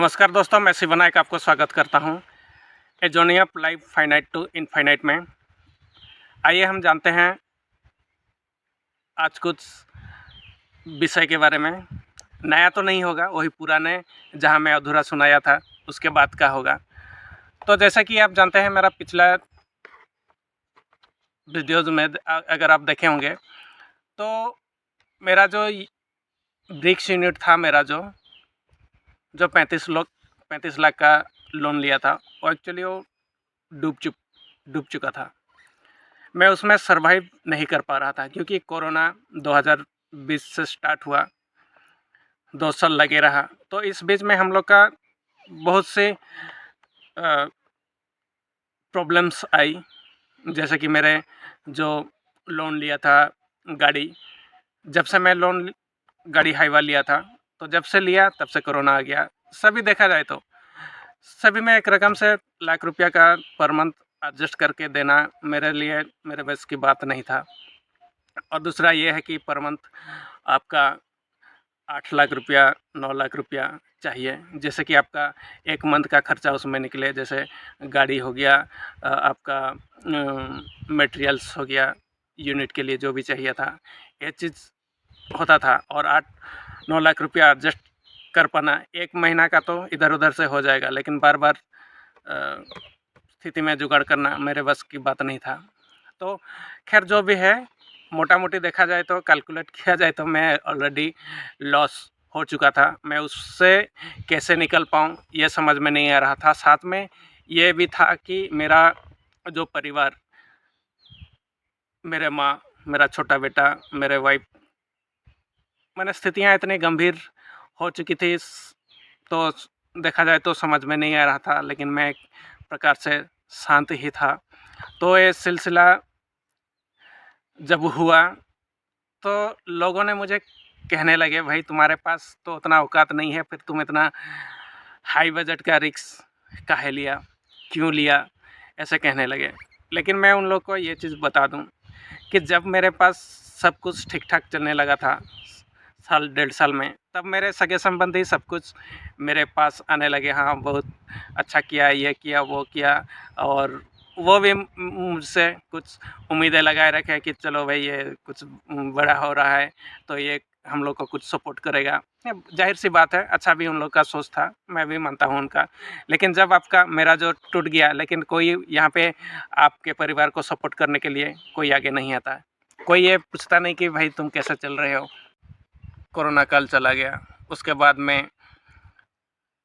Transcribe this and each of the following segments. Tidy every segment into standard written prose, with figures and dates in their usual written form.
नमस्कार दोस्तों, मैं शिव नायक आपको स्वागत करता हूं a journey of life finite to infinite में। आइए हम जानते हैं आज कुछ विषय के बारे में। नया तो नहीं होगा, वही पुराने जहां मैं अधूरा सुनाया था उसके बाद का होगा। तो जैसा कि आप जानते हैं, मेरा पिछला वीडियोज़ में अगर आप देखे होंगे तो मेरा जो ब्रिक्स यूनिट था, मेरा जो 35 लाख का लोन लिया था, वो एक्चुअली वो डूब चुका था। मैं उसमें सर्वाइव नहीं कर पा रहा था क्योंकि कोरोना 2020 से स्टार्ट हुआ, 2 साल लगे रहा। तो इस बीच में हम लोग का बहुत से प्रॉब्लम्स आई, जैसे कि मेरे जो लोन लिया था गाड़ी, जब से मैं लोन गाड़ी हाईवा लिया था, तो जब से लिया तब से कोरोना आ गया। सभी देखा जाए तो सभी में एक रकम से लाख रुपया का पर मंथ एडजस्ट करके देना मेरे लिए मेरे बस की बात नहीं था। और दूसरा ये है कि पर मंथ आपका 8 लाख रुपया 9 लाख रुपया चाहिए, जैसे कि आपका एक मंथ का खर्चा उसमें निकले। जैसे गाड़ी हो गया, आपका मटेरियल्स हो गया, यूनिट के लिए जो भी चाहिए था, ये चीज़ होता था। और 8-9 लाख रुपया एडजस्ट कर पाना, एक महीना का तो इधर उधर से हो जाएगा, लेकिन बार बार स्थिति में जुगाड़ करना मेरे बस की बात नहीं था। तो खैर, जो भी है, मोटा मोटी देखा जाए तो, कैलकुलेट किया जाए तो मैं ऑलरेडी लॉस हो चुका था। मैं उससे कैसे निकल पाऊँ ये समझ में नहीं आ रहा था। साथ में ये भी था कि मेरा जो परिवार, मेरे माँ, मेरा छोटा बेटा, मेरे वाइफ, मैंने स्थितियाँ इतनी गंभीर हो चुकी थी, तो देखा जाए तो समझ में नहीं आ रहा था, लेकिन मैं एक प्रकार से शांत ही था। तो ये सिलसिला जब हुआ तो लोगों ने मुझे कहने लगे, भाई तुम्हारे पास तो उतना औकात नहीं है, फिर तुम इतना हाई बजट का रिस्क काहे लिया, क्यों लिया, ऐसे कहने लगे। लेकिन मैं उन लोग को ये चीज़ बता दूं कि जब मेरे पास सब कुछ ठीक ठाक चलने लगा था, साल 1.5 साल में, तब मेरे सगे संबंधी सब कुछ मेरे पास आने लगे। हाँ, बहुत अच्छा किया, ये किया, वो किया, और वो भी मुझसे कुछ उम्मीदें लगाए रखे कि चलो भाई, ये कुछ बड़ा हो रहा है तो ये हम लोग को कुछ सपोर्ट करेगा। जाहिर सी बात है, अच्छा भी उन लोग का सोच था, मैं भी मानता हूँ उनका। लेकिन जब आपका मेरा जो टूट गया, लेकिन कोई यहाँ पे आपके परिवार को सपोर्ट करने के लिए कोई आगे नहीं आता। कोई ये पूछता नहीं कि भाई तुम कैसे चल रहे हो। कोरोना काल चला गया, उसके बाद में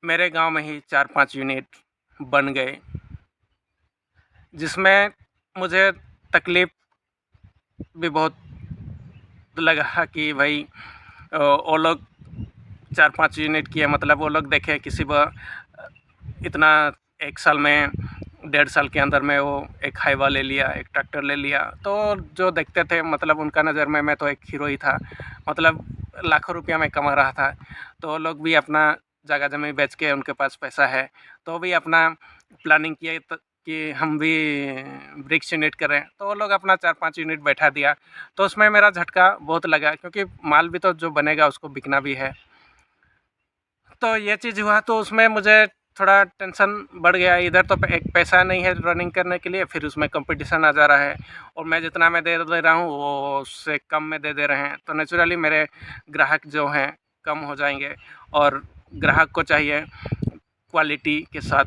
मेरे गांव में ही 4-5 यूनिट बन गए, जिसमें मुझे तकलीफ़ भी बहुत लगा कि भाई वो लोग 4-5 यूनिट किए, मतलब वो लोग देखे किसी इतना 1 साल में, 1.5 साल के अंदर में वो एक हाईवा ले लिया, एक ट्रैक्टर ले लिया। तो जो देखते थे, मतलब उनका नज़र में मैं तो एक हीरो ही था, मतलब लाखों रुपया मैं कमा रहा था। तो वो लोग भी अपना जगह ज़मीन बेच के, उनके पास पैसा है, तो भी अपना प्लानिंग किए कि हम भी ब्रिक्स यूनिट करें। तो वो लोग अपना 4-5 यूनिट बैठा दिया। तो उसमें मेरा झटका बहुत लगा, क्योंकि माल भी तो जो बनेगा उसको बिकना भी है। तो ये चीज़ हुआ, तो उसमें मुझे थोड़ा टेंशन बढ़ गया। इधर तो एक पैसा नहीं है रनिंग करने के लिए, फिर उसमें कंपटीशन आ जा रहा है, और मैं जितना मैं दे रहा हूँ वो उससे कम में दे रहे हैं। तो नेचुरली मेरे ग्राहक जो हैं कम हो जाएंगे, और ग्राहक को चाहिए क्वालिटी के साथ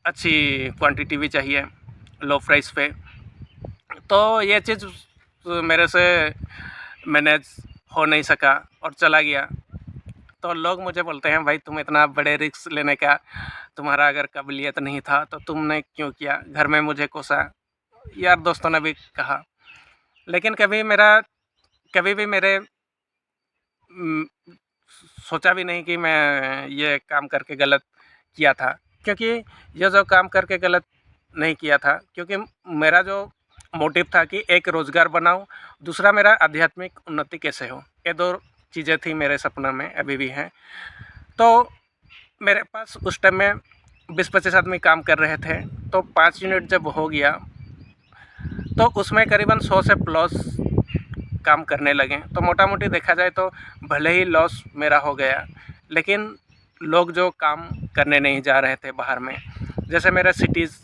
अच्छी क्वांटिटी भी चाहिए लो प्राइस पे। तो ये चीज़ मेरे से मैनेज हो नहीं सका और चला गया। तो लोग मुझे बोलते हैं, भाई तुम इतना बड़े रिस्क लेने का तुम्हारा अगर काबिलियत नहीं था तो तुमने क्यों किया। घर में मुझे कोसा, यार दोस्तों ने भी कहा, लेकिन कभी भी मेरे सोचा भी नहीं कि मैं ये काम करके गलत किया था। क्योंकि ये जो काम करके गलत नहीं किया था, क्योंकि मेरा जो मोटिव था कि एक रोज़गार बनाऊं, दूसरा मेरा आध्यात्मिक उन्नति कैसे हो। ये 2 चीज़ें थी मेरे सपना में, अभी भी हैं। तो मेरे पास उस टाइम में 20-25 आदमी काम कर रहे थे। तो 5 यूनिट जब हो गया तो उसमें करीबन 100 से प्लस काम करने लगे। तो मोटा मोटी देखा जाए तो भले ही लॉस मेरा हो गया, लेकिन लोग जो काम करने नहीं जा रहे थे बाहर में, जैसे मेरा सिटीज़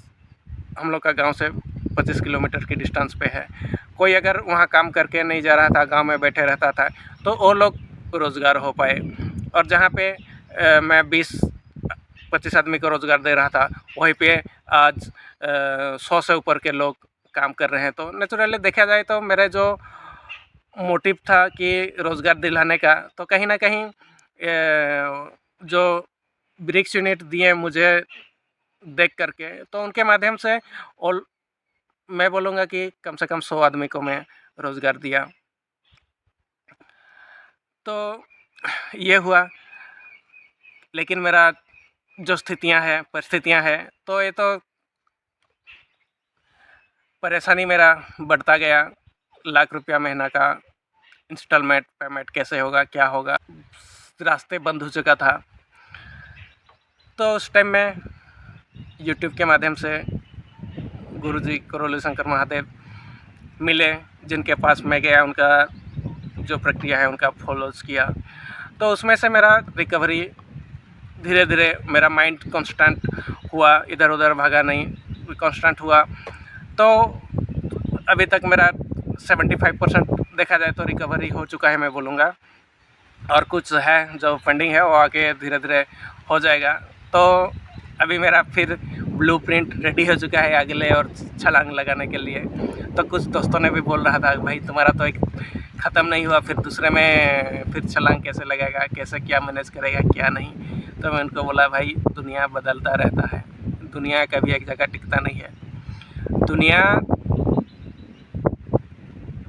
हम लोग का गांव से 25 किलोमीटर की डिस्टेंस पे है, कोई अगर वहाँ काम करके नहीं जा रहा था, गांव में बैठे रहता था, तो वो लोग रोज़गार हो पाए। और जहाँ पे मैं 20-25 आदमी को रोज़गार दे रहा था, वहीं पे आज 100 से ऊपर के लोग काम कर रहे हैं। तो नेचुरली देखा जाए तो मेरा जो मोटिव था कि रोज़गार दिलाने का, तो कहीं ना कहीं जो ब्रिक्स यूनिट दिए मुझे देख करके, तो उनके माध्यम से और मैं बोलूँगा कि कम से कम 100 आदमी को मैं रोज़गार दिया। तो ये हुआ, लेकिन मेरा जो स्थितियाँ हैं, परिस्थितियाँ हैं, तो ये तो परेशानी मेरा बढ़ता गया। लाख रुपया महीना का इंस्टॉलमेंट पेमेंट कैसे होगा, क्या होगा, रास्ते बंद हो चुका था। तो उस टाइम में यूट्यूब के माध्यम से गुरुजी करोली शंकर महादेव मिले, जिनके पास मैं गया, उनका जो प्रक्रिया है उनका फॉलोज किया। तो उसमें से मेरा रिकवरी धीरे धीरे, मेरा माइंड कांस्टेंट हुआ, इधर उधर भागा नहीं, कांस्टेंट हुआ। तो अभी तक मेरा 75% देखा जाए तो रिकवरी हो चुका है, मैं बोलूँगा। और कुछ है जो पेंडिंग है, वो आगे धीरे धीरे हो जाएगा। तो अभी मेरा फिर ब्लूप्रिंट रेडी हो चुका है अगले और छलांग लगाने के लिए। तो कुछ दोस्तों ने भी बोल रहा था, भाई तुम्हारा तो एक ख़त्म नहीं हुआ, फिर दूसरे में फिर छलांग कैसे लगेगा, कैसे क्या मैनेज करेगा, क्या नहीं। तो मैं उनको बोला, भाई दुनिया बदलता रहता है, दुनिया कभी एक जगह टिकता नहीं है।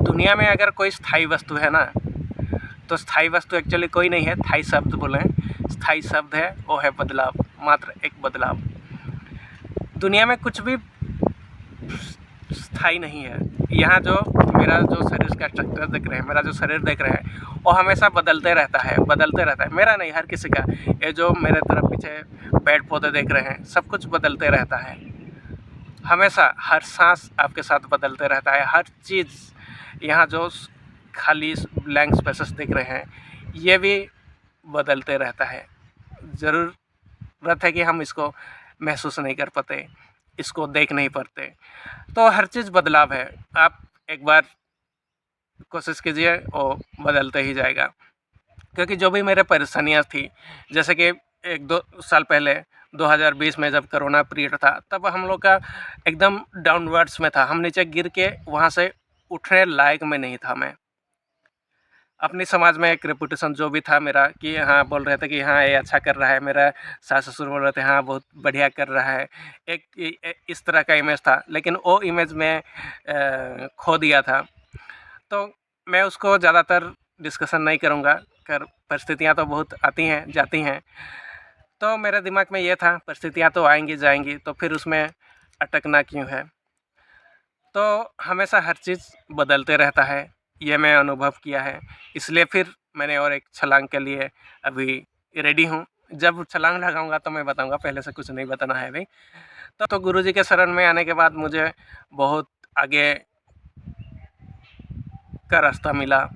दुनिया में अगर कोई स्थायी वस्तु है ना, तो स्थायी वस्तु एक्चुअली कोई नहीं है, स्थायी शब्द बोलें, स्थायी शब्द है, वो है बदलाव, मात्र एक बदलाव। दुनिया में कुछ भी स्थायी नहीं है। यहाँ जो मेरा जो शरीर का स्ट्रक्चर देख रहे हैं, मेरा जो शरीर देख रहे हैं, वो हमेशा बदलते रहता है। मेरा नहीं, हर किसी का। ये जो मेरे तरफ पीछे पेड़ पौधे देख रहे हैं, सब कुछ बदलते रहता है हमेशा। हर सांस आपके साथ बदलते रहता है, हर चीज़। यहाँ जो खाली ब्लैंक स्पेसेस दिख रहे हैं, ये भी बदलते रहता है। ज़रूरत है कि हम इसको महसूस नहीं कर पाते, इसको देख नहीं पाते। तो हर चीज़ बदलाव है। आप एक बार कोशिश कीजिए, वो बदलते ही जाएगा। क्योंकि जो भी मेरे परेशानियाँ थी, जैसे कि 1-2 साल पहले 2020 में जब कोरोना पीरियड था, तब हम लोग का एकदम डाउनवर्ड्स में था। हम नीचे गिर के वहाँ से उठने लायक में नहीं था मैं। अपनी समाज में एक रेपुटेशन जो भी था मेरा, कि हाँ बोल रहे थे कि हाँ ये अच्छा कर रहा है, मेरा सास ससुर बोल रहे थे हाँ बहुत बढ़िया कर रहा है, एक इस तरह का इमेज था। लेकिन वो इमेज में खो दिया था। तो मैं उसको ज़्यादातर डिस्कशन नहीं करूँगा, परिस्थितियाँ तो बहुत आती हैं जाती हैं। तो मेरे दिमाग में ये था, परिस्थितियाँ तो आएंगी जाएंगी, तो फिर उसमें अटकना क्यों है। तो हमेशा हर चीज़ बदलते रहता है, ये मैं अनुभव किया है। इसलिए फिर मैंने और एक छलांग के लिए अभी रेडी हूँ। जब छलांग लगाऊंगा तो मैं बताऊंगा, पहले से कुछ नहीं बताना है अभी। तो गुरुजी के शरण में आने के बाद मुझे बहुत आगे का रास्ता मिला।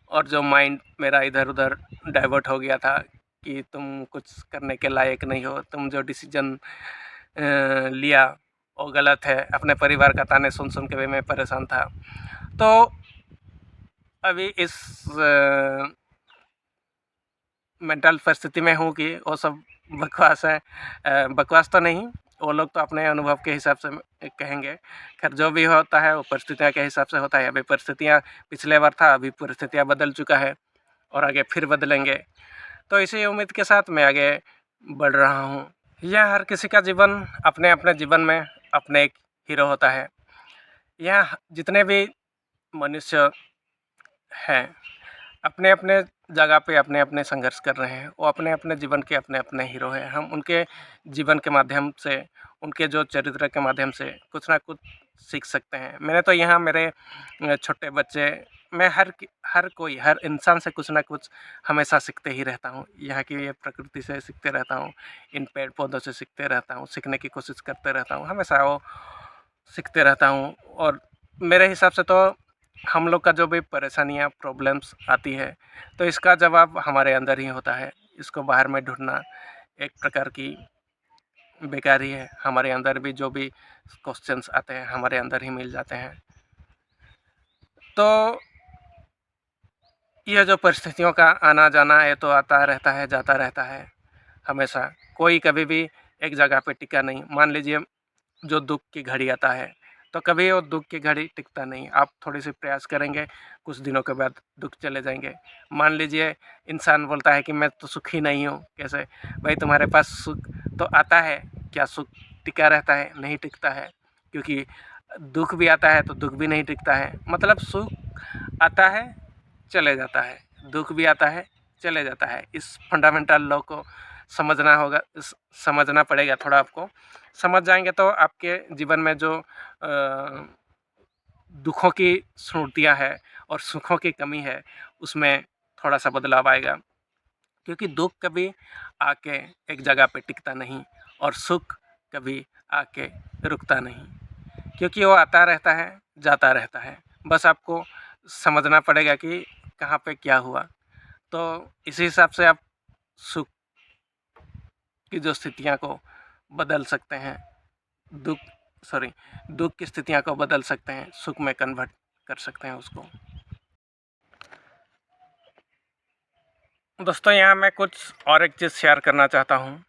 और जो माइंड मेरा इधर उधर डाइवर्ट हो गया था कि तुम कुछ करने के लायक नहीं हो, तुम जो डिसीजन लिया वो गलत है। अपने परिवार का ताने सुन सुन के भी मैं परेशान था। तो अभी इस मेंटल परिस्थिति में हूँ कि वो सब बकवास है। बकवास तो नहीं, वो लोग तो अपने अनुभव के हिसाब से कहेंगे। खैर जो भी होता है वो परिस्थितियाँ के हिसाब से होता है। अभी परिस्थितियाँ पिछले बार था, अभी परिस्थितियाँ बदल चुका है और आगे फिर बदलेंगे। तो इसी उम्मीद के साथ मैं आगे बढ़ रहा हूँ। यह हर किसी का जीवन अपने अपने जीवन में अपने एक हीरो होता है। यहाँ जितने भी मनुष्य हैं, अपने अपने जगह पे अपने अपने संघर्ष कर रहे हैं। वो अपने अपने जीवन के अपने अपने हीरो हैं। हम उनके जीवन के माध्यम से, उनके जो चरित्र के माध्यम से कुछ ना कुछ सीख सकते हैं। मैंने तो यहाँ मेरे छोटे बच्चे, मैं हर इंसान से कुछ ना कुछ हमेशा सीखते ही रहता हूँ। यहाँ की ये प्रकृति से सीखते रहता हूँ, इन पेड़ पौधों से सीखते रहता हूँ, सीखने की कोशिश करते रहता हूँ, हमेशा वो सीखते रहता हूँ। और मेरे हिसाब से तो हम लोग का जो भी परेशानियाँ प्रॉब्लम्स आती है, तो इसका जवाब हमारे अंदर ही होता है। इसको बाहर में ढूँढना एक प्रकार की बेकारी है। हमारे अंदर भी जो भी क्वेश्चंस आते हैं हमारे अंदर ही मिल जाते हैं। तो यह जो परिस्थितियों का आना जाना है तो आता रहता है, जाता रहता है हमेशा। कोई कभी भी एक जगह पे टिका नहीं। मान लीजिए जो दुःख की घड़ी आता है तो कभी वो दुःख की घड़ी टिकता नहीं। आप थोड़ी सी प्रयास करेंगे, कुछ दिनों के बाद दुःख चले जाएंगे। मान लीजिए इंसान बोलता है कि मैं तो सुखी नहीं हूँ। कैसे भाई, तुम्हारे पास सुख तो आता है, क्या सुख टिका रहता है? नहीं टिकता है, क्योंकि दुःख भी आता है तो दुःख भी नहीं टिकता है। मतलब सुख आता है, चले जाता है, दुःख भी आता है, चले जाता है। इस फंडामेंटल लॉ को समझना होगा, समझना पड़ेगा थोड़ा आपको। समझ जाएंगे तो आपके जीवन में जो दुखों की स्मृतियाँ है और सुखों की कमी है उसमें थोड़ा सा बदलाव आएगा। क्योंकि दुःख कभी आके एक जगह पे टिकता नहीं और सुख कभी आके रुकता नहीं, क्योंकि वो आता रहता है, जाता रहता है। बस आपको समझना पड़ेगा कि कहाँ पे क्या हुआ। तो इसी हिसाब से आप सुख की जो स्थितियाँ को बदल सकते हैं, दुःख की स्थितियाँ को बदल सकते हैं, सुख में कन्वर्ट कर सकते हैं उसको। दोस्तों, यहाँ मैं कुछ और एक चीज़ शेयर करना चाहता हूँ।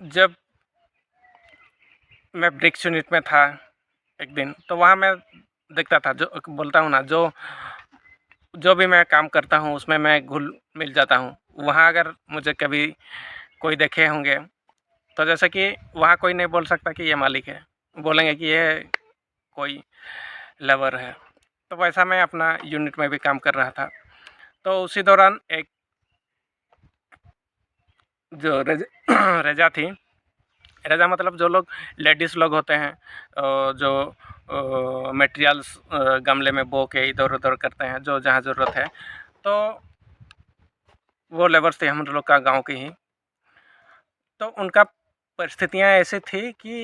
जब मैं ब्रिक्स यूनिट में था एक दिन, तो वहाँ मैं देखता था, जो बोलता हूँ ना, जो भी मैं काम करता हूँ उसमें मैं घुल मिल जाता हूँ। वहाँ अगर मुझे कभी कोई देखे होंगे तो जैसे कि वहाँ कोई नहीं बोल सकता कि ये मालिक है, बोलेंगे कि ये कोई लेबर है। तो वैसा मैं अपना यूनिट में भी काम कर रहा था। तो उसी दौरान एक जो रेजा थी, रेजा मतलब जो लोग लेडीज़ लोग होते हैं, जो मटेरियल्स गमले में बो के इधर उधर करते हैं, जो जहाँ ज़रूरत है, तो वो लेबर्स थे हम लोग का गांव के ही। तो उनका परिस्थितियाँ ऐसी थी कि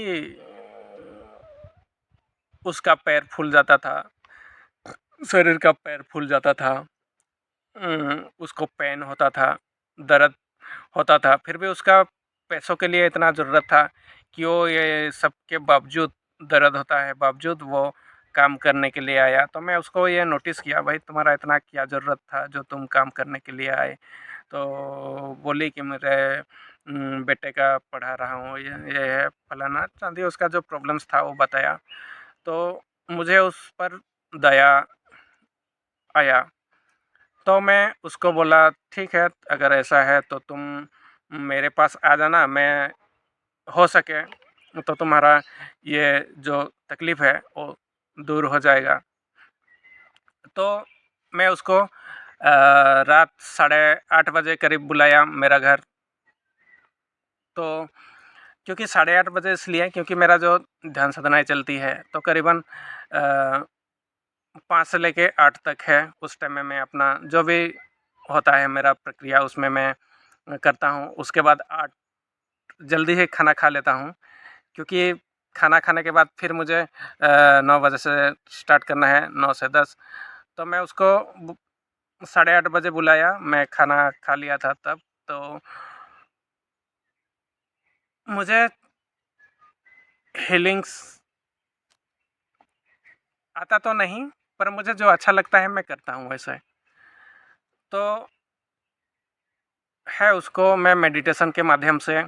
उसका पैर फूल जाता था, शरीर का पैर फूल जाता था, उसको पेन होता था, दर्द होता था। फिर भी उसका पैसों के लिए इतना ज़रूरत था कि वो ये सब के बावजूद, दर्द होता है बावजूद वो काम करने के लिए आया। तो मैं उसको ये नोटिस किया, भाई तुम्हारा इतना क्या ज़रूरत था जो तुम काम करने के लिए आए? तो बोली कि मेरे बेटे का पढ़ा रहा हूँ, ये है फलाना चांदी, उसका जो प्रॉब्लम्स था वो बताया। तो मुझे उस पर दया आया। तो मैं उसको बोला, ठीक है, अगर ऐसा है तो तुम मेरे पास आ जाना, मैं हो सके तो तुम्हारा ये जो तकलीफ़ है वो दूर हो जाएगा। तो मैं उसको रात 8:30 करीब बुलाया मेरा घर। तो क्योंकि 8:30 बजे इसलिए क्योंकि मेरा जो ध्यान साधनाएँ चलती है तो करीबन 5 से लेके 8 तक है। उस टाइम में मैं अपना जो भी होता है मेरा प्रक्रिया उसमें मैं करता हूँ। उसके बाद 8 जल्दी ही खाना खा लेता हूँ, क्योंकि खाना खाने के बाद फिर मुझे 9 बजे से स्टार्ट करना है, 9 से 10। तो मैं उसको 8:30 बजे बुलाया, मैं खाना खा लिया था तब। तो मुझे हीलिंग्स आता तो नहीं, पर मुझे जो अच्छा लगता है मैं करता हूँ वैसे। तो है, उसको मैं मेडिटेशन के माध्यम से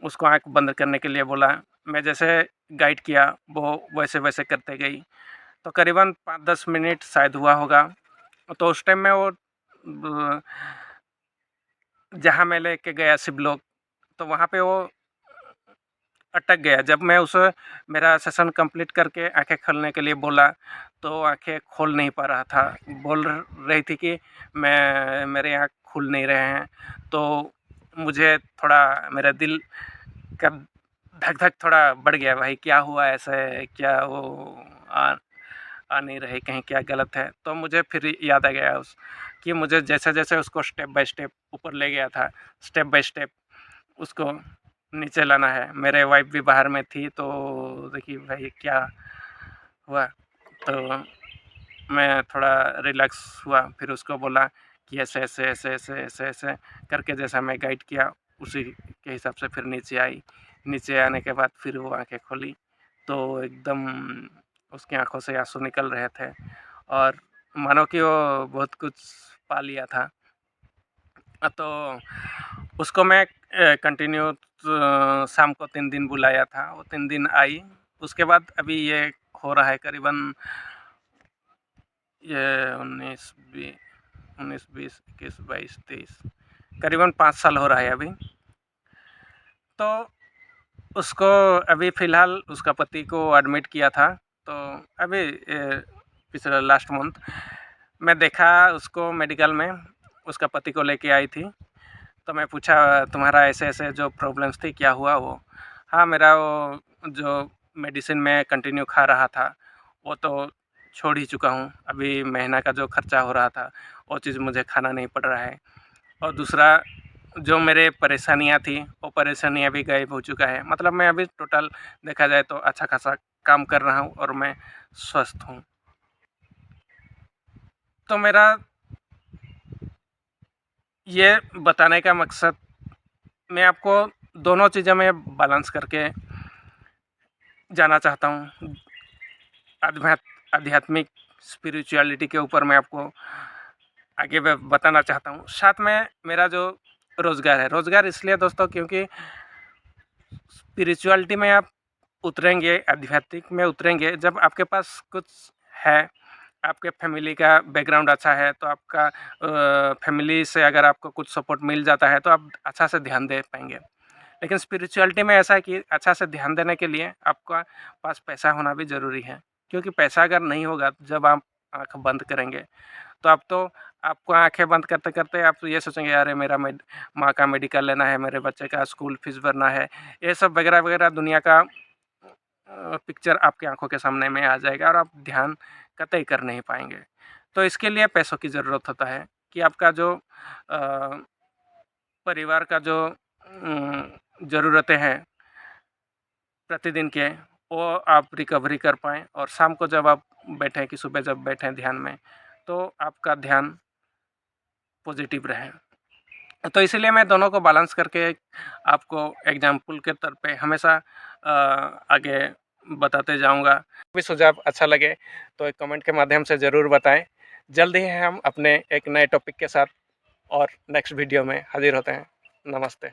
उसको आँख बंद करने के लिए बोला। मैं जैसे गाइड किया वो वैसे-वैसे करते गई। तो करीबन 5-10 मिनट शायद हुआ होगा। तो उस टाइम में वो जहाँ मैं लेके गया शिवलोक, तो वहाँ पे वो अटक गया। जब मैं उसे मेरा सेशन कंप्लीट करके आँखें खोलने के लिए बोला, तो आँखें खोल नहीं पा रहा था। बोल रही थी कि मेरे आँख खुल नहीं रहे हैं। तो मुझे थोड़ा मेरा दिल का धक-धक थोड़ा बढ़ गया, भाई क्या हुआ ऐसे? क्या वो आ आ नहीं रही, कहीं क्या गलत है? तो मुझे फिर याद आ गया कि मुझे जैसे-जैसे उसको स्टेप बाय स्टेप ऊपर ले गया था, स्टेप बाय स्टेप उसको नीचे लाना है। मेरे वाइफ़ भी बाहर में थी, तो देखिए भाई क्या हुआ। तो मैं थोड़ा रिलैक्स हुआ, फिर उसको बोला कि ऐसे ऐसे ऐसे ऐसे ऐसे ऐसे करके जैसा मैं गाइड किया उसी के हिसाब से फिर नीचे आई। नीचे आने के बाद फिर वो आंखें खोली तो एकदम उसकी आंखों से आंसू निकल रहे थे और मानो कि वो बहुत कुछ पा लिया था। तो उसको मैं कंटिन्यू शाम को 3 दिन बुलाया था, वो 3 दिन आई। उसके बाद अभी ये हो रहा है करीबन ये 19, 20, 21, 22, 23 करीबन 5 साल हो रहा है अभी। तो उसको अभी फ़िलहाल उसका पति को एडमिट किया था, तो अभी पिछले लास्ट मंथ मैं देखा उसको मेडिकल में, उसका पति को लेके आई थी। तो मैं पूछा तुम्हारा ऐसे-ऐसे जो प्रॉब्लम्स थी क्या हुआ वो? हाँ, मेरा वो जो मेडिसिन मैं कंटिन्यू खा रहा था, वो तो छोड़ ही चुका हूँ। अभी महीना का जो खर्चा हो रहा था, वो चीज़ मुझे खाना नहीं पड़ रहा है। और दूसरा जो मेरे परेशानियाँ थी, वो परेशानियाँ भी गायब हो चुका है। मतलब मैं अभी टोटल देखा जाए तो अच्छा खासा काम कर रहा हूँ और मैं स्वस्थ हूँ। तो मेरा ये बताने का मकसद मैं आपको दोनों चीज़ें में बैलेंस करके जाना चाहता हूँ। आध्यात्मिक स्पिरिचुअलिटी के ऊपर मैं आपको आगे बताना चाहता हूँ। साथ में मेरा जो रोज़गार है, रोज़गार इसलिए दोस्तों क्योंकि स्पिरिचुअलिटी में आप उतरेंगे, आध्यात्मिक में उतरेंगे जब आपके पास कुछ है, आपके फैमिली का बैकग्राउंड अच्छा है, तो आपका फैमिली से अगर आपको कुछ सपोर्ट मिल जाता है तो आप अच्छा से ध्यान दे पाएँगे। लेकिन स्पिरिचुअलिटी में ऐसा है कि अच्छा से ध्यान देने के लिए आपका पास पैसा होना भी ज़रूरी है, क्योंकि पैसा अगर नहीं होगा जब आप आँख बंद करेंगे तो आपको आँखें बंद करते-करते आप ये सोचेंगे अरे मेरा माँ का मेडिकल लेना है, मेरे बच्चे का स्कूल फीस भरना है, ये सब वगैरह-वगैरह दुनिया का पिक्चर आपकी आँखों के सामने में आ जाएगा और आप ध्यान कतई कर नहीं पाएँगे। तो इसके लिए पैसों की ज़रूरत होता है कि आपका जो परिवार का जो ज़रूरतें हैं प्रतिदिन के, वो आप रिकवरी कर पाएँ और शाम को जब आप बैठें कि सुबह जब बैठें ध्यान में, तो आपका ध्यान पॉजिटिव रहे। तो इसीलिए मैं दोनों को बैलेंस करके आपको एग्ज़ाम्पल के तौर पे हमेशा आगे बताते जाऊँगा। भी सुझाव अच्छा लगे तो एक कमेंट के माध्यम से ज़रूर बताएँ। जल्द ही हम अपने एक नए टॉपिक के साथ और नेक्स्ट वीडियो में हाज़िर होते हैं। नमस्ते।